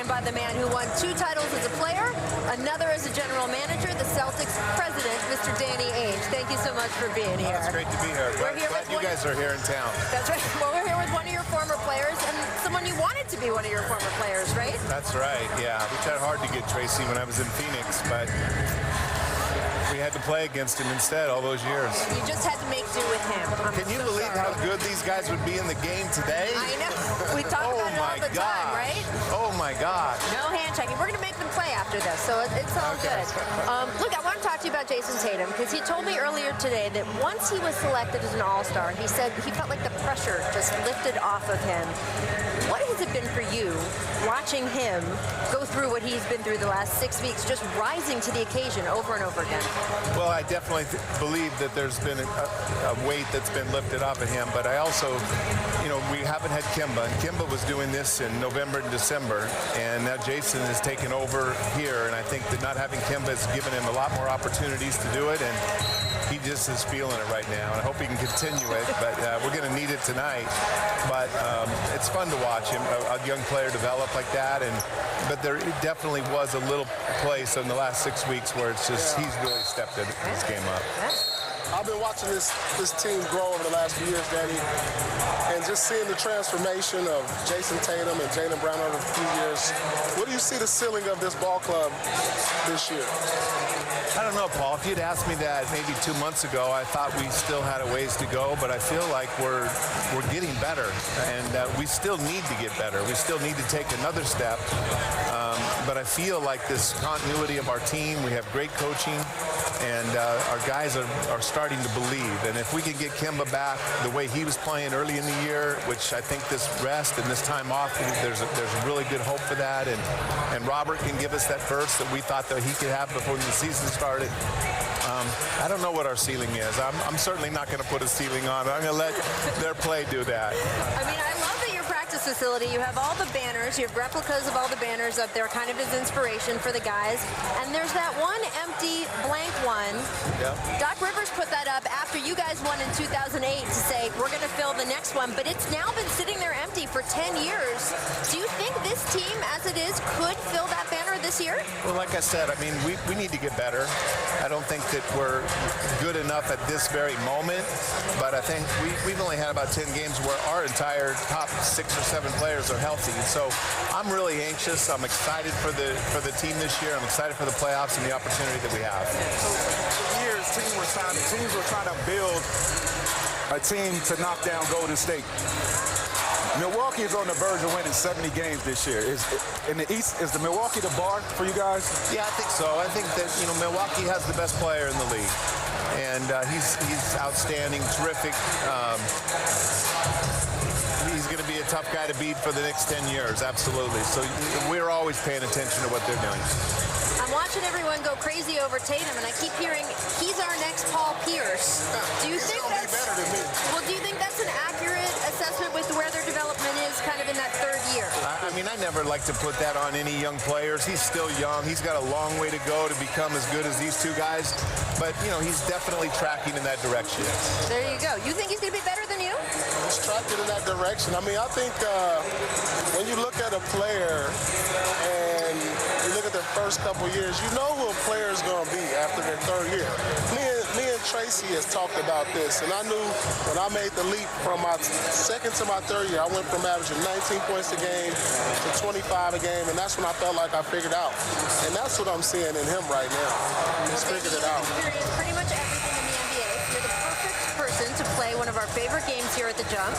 joined by the man who won 2 titles as a player, another as a general manager, the Celtics president, Mr. Danny Ainge. Thank you so much for being here. It's great to be here. Glad you guys are here in town. That's right. Well, we're here with one of your former players and someone you wanted to be one of your former players, right? That's right, yeah. We tried hard to get Tracy when I was in Phoenix, but we had to play against him instead all those years. You just had to make do with him. Can you believe how good these guys would be in the game today? I know. We talk about it all the time, right? Oh, my God. No hand checking. We're going to make them play after this, so it's all good. Look, I want to talk to you about Jason Tatum because he told me earlier today that once he was selected as an All-Star, he said he felt like the pressure just lifted off of him. What has it been for you watching him go through what he's been through the last 6 weeks, just rising to the occasion over and over again? Well, I definitely believe that there's been a weight that's been lifted off of him, but I also, we haven't had Kimba, and Kimba was doing this in November and December, and now Jason has taken over here, and I think that not having Kimba has given him a lot more opportunities to do it, and he just is feeling it right now, and I hope he can continue it, but we're going to need it tonight. But it's fun to watch him, a young player develop like that, but there definitely was a little place in the last 6 weeks where it's just he's really stepped his game up. I've been watching this team grow over the last few years, Danny, and just seeing the transformation of Jason Tatum and Jaylen Brown over a few years. What do you see the ceiling of this ball club this year? I don't know, Paul. If you'd asked me that maybe 2 months ago, I thought we still had a ways to go, but I feel like we're getting better, and we still need to get better. We still need to take another step, but I feel like this continuity of our team, we have great coaching, and our guys are starting to believe. And if we can get Kimba back the way he was playing early in the year, which I think this rest and this time off, there's a really good hope for that. And Robert can give us that burst that we thought that he could have before the season started. I don't know what our ceiling is. I'm certainly not going to put a ceiling on it. I'm going to let their play do that. I mean, I love that your practice facility, you have all the banners, you have replicas of all the banners up there, kind of as inspiration for the guys. And there's that one empty blank one. Yep. Doc Rivers put that up after you guys won in 2008 to say, we're going to fill the next one. But it's now been sitting there empty for 10 years. Do you think this team, as it is, could fill that banner this year? Well, like I said, I mean, we need to get better. I don't think that we're good enough at this very moment, but I think we've only had about 10 games where our entire top 6 or 7 players are healthy. So I'm really anxious. I'm excited for the team this year. I'm excited for the playoffs and the opportunity that we have. For years, teams were trying to build a team to knock down Golden State. Milwaukee is on the verge of winning 70 games this year. In the East, is the Milwaukee the bar for you guys? Yeah, I think so. I think that Milwaukee has the best player in the league, and he's outstanding, terrific. He's going to be a tough guy to beat for the next 10 years, absolutely. So we're always paying attention to what they're doing. I'm watching everyone go crazy over Tatum, and I keep hearing he's our next Paul Pierce. Do you think that's better than me? Well, do you think that's an accurate assessment with where their development is kind of in that 3rd year? I mean, I never like to put that on any young players. He's still young. He's got a long way to go to become as good as these 2 guys. But, he's definitely tracking in that direction. There you go. You think he's going to be better than you? He's tracking in that direction. I mean, I think when you look at a player and you look at their first couple years, you know who a player is going to be after their 3rd year. Me and Tracy has talked about this, and I knew when I made the leap from my 2nd to my 3rd year, I went from averaging 19 points a game to 25 a game, and that's when I felt like I figured out. And that's what I'm seeing in him right now. He's figured it out. Experienced pretty much everything in the NBA. You're the perfect person to play one of our favorite games here at the Jump.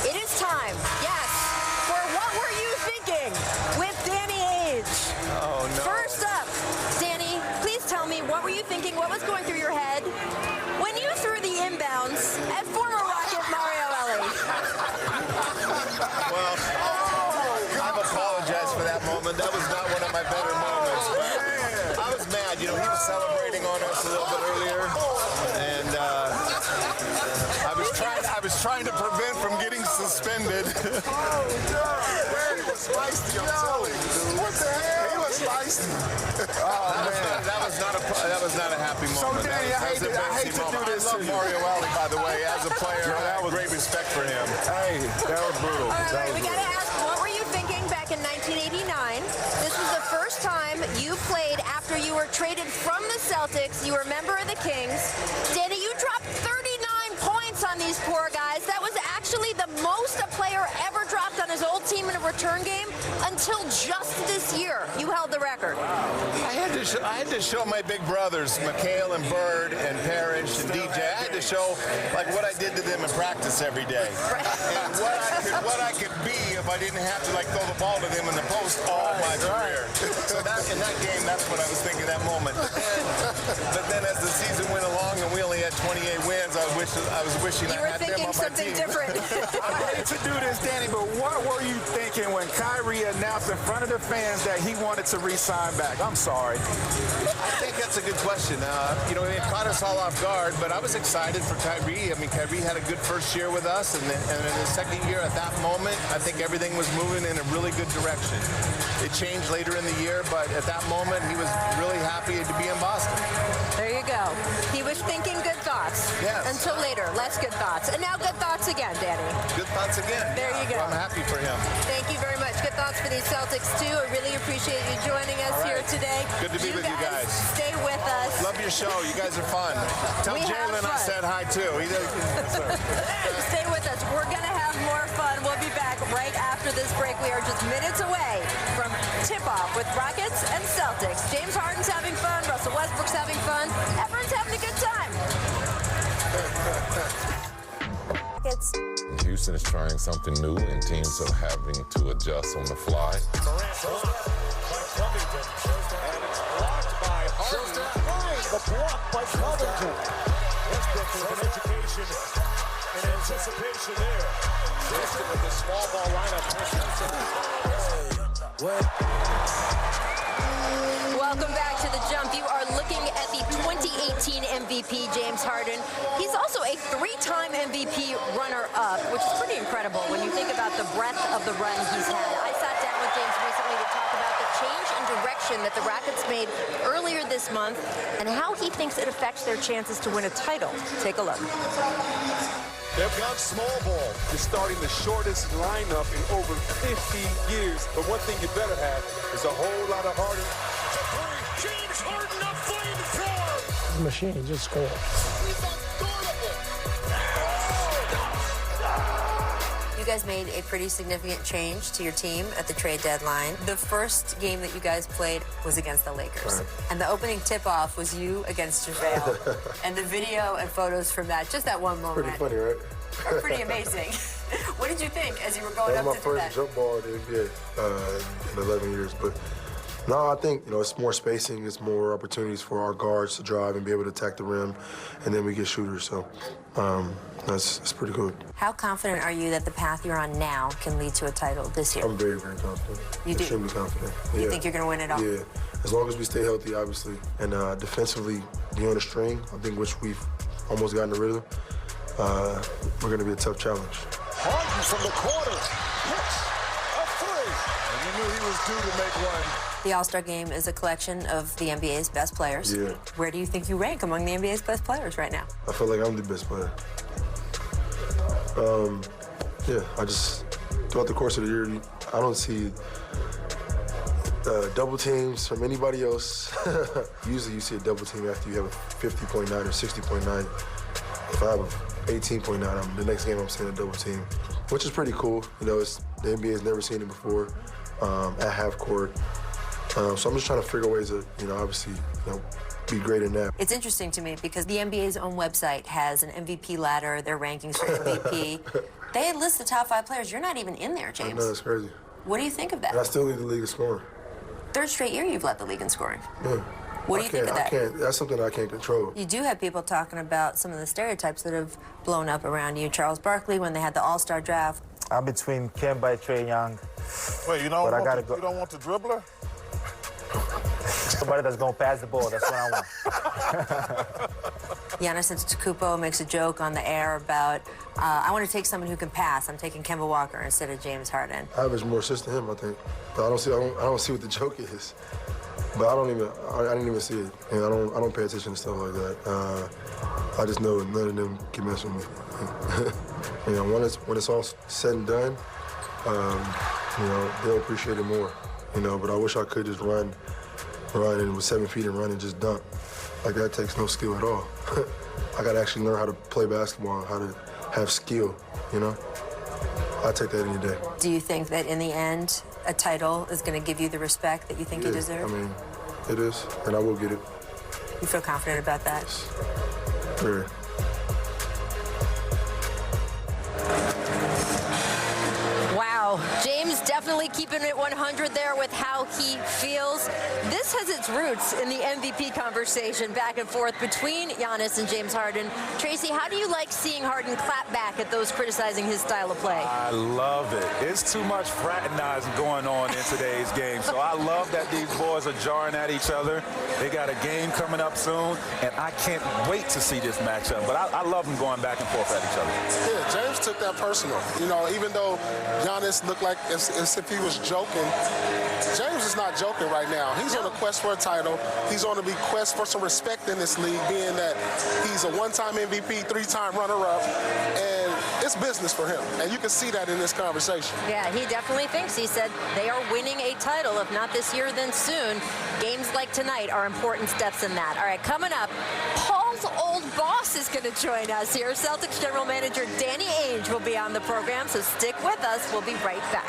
It is time, yes, for What Were You Thinking with Danny Ainge. Oh, no. First up, Danny, please tell me, what were you thinking? What was going through your head when you threw the inbounds at former Rocket Mario Ellie? Well, I've apologized for that moment. That was not one of my better moments. But I was mad. He was celebrating on us a little bit earlier, and I was trying to prevent from getting suspended. Oh, God. He was feisty, I'm telling you, dude. What the hell? He was feisty. Oh, man. That was not a happy moment. So, Danny, I hate to do this. I love Mario Ellie, by the way, as a player. I have great respect for him. Hey, that was brutal. All right, we got to ask, what were you thinking King back in 1989. This was the first time you played after you were traded from the Celtics. You were a member of the Kings. Danny, you dropped 39 points on these poor guys. That was actually the most a player ever dropped on his old team in a return game until just this year. You held the record. I had to show my big brothers, McHale and Bird and Parrish and DJ. I had to show like what I did to them in practice every day, and what I could be if I didn't have to like throw the ball to them in the post all my career. So in that game, that's what I was thinking that moment. But then as the season went along and we only had 28 wins, I was wishing I had them on my something team. different. I hate to do this, Danny, but what were you thinking when Kyrie announced in front of the fans that he wanted to re-sign back? I'm sorry. I think that's a good question. It caught us all off guard, but I was excited for Kyrie. I mean, Kyrie had a good first year with us, and in his second year at that moment, I think everything was moving in a really good direction. It changed later in the year, but at that moment, he was really happy to be in Boston. There you go. He was thinking good thoughts. Yes. Until later, less good thoughts. And now good thoughts again, Danny. Good thoughts again. There you go. Well, I'm happy for him. Thank you very much. Good thoughts for these Celtics, too. I really appreciate you joining us here today. Good to be with you guys. Stay with us. Love your show. You guys are fun. Tell Jalen I said hi, too. Stay with us. We're going to have more fun. We'll be back right after this break. We are just minutes away from tip-off with Rockets and Celtics. James Harden's having fun. Russell Westbrook's having fun. Everyone's having a good time. Houston is trying something new, and teams are having to adjust on the fly. The block by Covington. Westbrook with an education and anticipation there. Houston with the small ball lineup. Welcome back to The Jump. You are looking at the 2018 MVP, James Harden. He's also a three-time MVP runner-up, which is pretty incredible when you think about the breadth of the run he's had. I sat down with James recently to talk about the change in direction that the Rockets made earlier this month and how he thinks it affects their chances to win a title. Take a look. They've gone small ball. You're starting the shortest lineup in over 50 years. But one thing you better have is a whole lot of Harden. James Harden up flamethrower. Machine, just score. He's unguardable. You guys made a pretty significant change to your team at the trade deadline. The first game that you guys played was against the Lakers. Right. And the opening tip-off was you against JaVale. And the video and photos from that, just that one moment. Pretty funny, right? Are pretty amazing. What did you think as you were going up to do that? That was my first jump ball in the NBA in 11 years. But no, I think, it's more spacing. It's more opportunities for our guards to drive and be able to attack the rim. And then we get shooters. So that's pretty cool. How confident are you that the path you're on now can lead to a title this year? I'm very, very confident. You do? Extremely confident. You think you're going to win it all? Yeah. As long as we stay healthy, obviously, and defensively be on the string, I think, which we've almost gotten the rhythm, we're going to be a tough challenge. Harden from the corner. Hits a three. And you knew he was due to make one. The All-Star Game is a collection of the NBA's best players. Yeah. Where do you think you rank among the NBA's best players right now? I feel like I'm the best player. I just, throughout the course of the year, I don't see double teams from anybody else. Usually you see a double team after you have a 50.9 or 60.9. If I have a 18.9, the next game I'm seeing a double team, which is pretty cool. The NBA's never seen it before at half court. So I'm just trying to figure ways to, obviously, be great in that. It's interesting to me because the NBA's own website has an MVP ladder, their rankings for MVP. They list the top 5 players. You're not even in there, James. I know, that's crazy. What do you think of that? And I still lead the league in scoring. Third straight year you've led the league in scoring. Yeah. What do you think of that? That's something I can't control. You do have people talking about some of the stereotypes that have blown up around you. Charles Barkley, when they had the All-Star draft. I'm between Kemba and Trae Young. Wait, you don't want the dribbler? Somebody that's going to pass the ball, that's what I want. Giannis Antetokounmpo makes a joke on the air about, I want to take someone who can pass. I'm taking Kemba Walker instead of James Harden. I average more assists than him, I think. But I don't see what the joke is. But I didn't even see it. And I don't pay attention to stuff like that. I just know none of them can mess with me. When it's all said and done, you know, they'll appreciate it more, you know, but I wish I could just run and with 7 feet and run and just dunk. Like, that takes no skill at all. I got to actually learn how to play basketball, how to have skill, you know? I take that any day. Do you think that in the end, a title is going to give you the respect that you think you deserve? I mean, it is, and I will get it. You feel confident about that? Very. Wow, James definitely keeping it 100 there with how he feels. This has its roots in the MVP conversation back and forth between Giannis and James Harden. Tracy, how do you like seeing Harden clap back at those criticizing his style of play? I love it. It's too much fraternizing going on in today's game. So I love that these boys are jarring at each other. They got a game coming up soon, and I can't wait to see this matchup. But I love them going back and forth at each other. Yeah, James took that personal. You know, even though Giannis looked like as if he was joking, James is not joking right now. He's on a quest for a title. He's on a quest for some respect in this league, being that he's a one-time MVP, 3-time runner-up, and it's business for him. And you can see that in this conversation. Yeah, he definitely thinks. He said they are winning a title. If not this year, then soon. Games like tonight are important steps in that. All right, coming up, Paul's old boss is going to join us here. Celtics General Manager Danny Ainge will be on the program, so stick with us. We'll be right back.